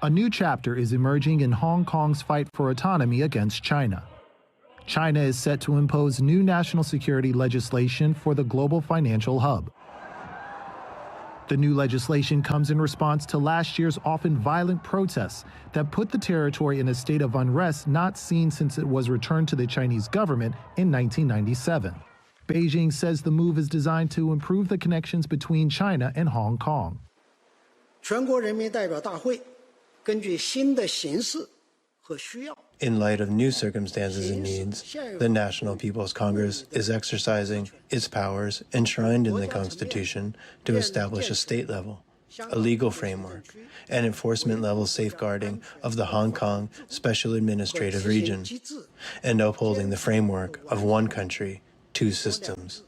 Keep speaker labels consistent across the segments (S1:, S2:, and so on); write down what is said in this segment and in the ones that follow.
S1: A new chapter is emerging in Hong Kong's fight for autonomy against China. China is set to impose new national security legislation for the global financial hub. The new legislation comes in response to last year's often violent protests that put the territory in a state of unrest not seen since it was returned to the Chinese government in 1997. Beijing says the move is designed to improve the connections between China and Hong Kong.
S2: 全国人民代表大会根据新的形势和需要
S3: In light of new circumstances and needs, the National People's Congress is exercising its powers enshrined in the Constitution to establish a state level, a legal framework, and enforcement level safeguarding of the Hong Kong Special Administrative Region, and upholding the framework of one country, two systems.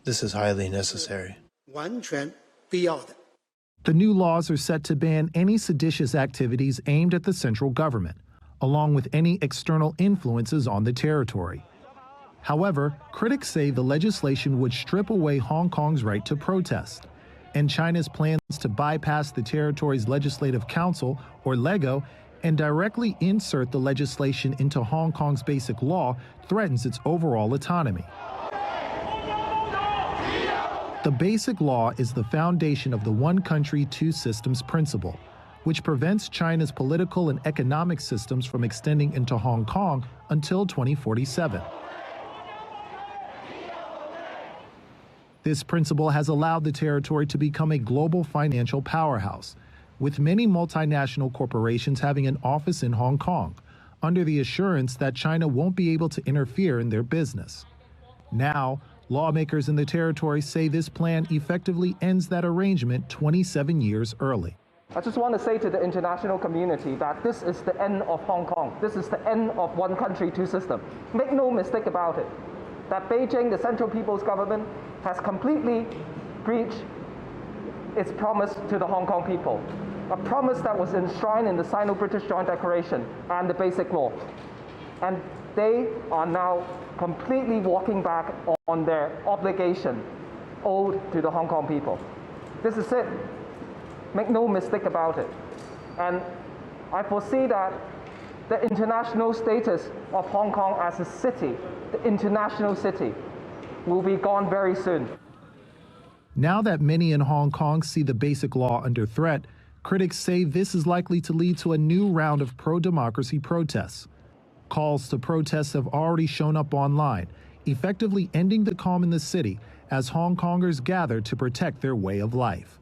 S3: This is highly necessary.
S2: 完全必要的
S1: The new laws are set to ban any seditious activities aimed at the central government, along with any external influences on the territory. However, critics say the legislation would strip away Hong Kong's right to protest, and China's plans to bypass the territory's Legislative Council, or LEGO, and directly insert the legislation into Hong Kong's basic law threatens its overall autonomy. The Basic Law is the foundation of the one country, two systems principle, which prevents China's political and economic systems from extending into Hong Kong until 2047. This principle has allowed the territory to become a global financial powerhouse, with many multinational corporations having an office in Hong Kong, under the assurance that China won't be able to interfere in their business. Now, lawmakers in the territory say this plan effectively ends that arrangement 27 years early.
S4: I just want to say to the international community that this is the end of Hong Kong. This is the end of one country, two systems. Make no mistake about it, that Beijing, the Central People's Government, has completely breached its promise to the Hong Kong people, a promise that was enshrined in the Sino-British Joint Declaration and the Basic Law. And they are now completely walking back on their obligation owed to the Hong Kong people. This is it. Make no mistake about it. And I foresee that the international status of Hong Kong as a city, the international city, will be gone very soon.
S1: Now that many in Hong Kong see the Basic Law under threat, critics say this is likely to lead to a new round of pro-democracy protests. Calls to protests have already shown up online, effectively ending the calm in the city as Hong Kongers gather to protect their way of life.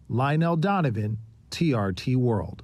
S1: Lionel Donovan, TRT World.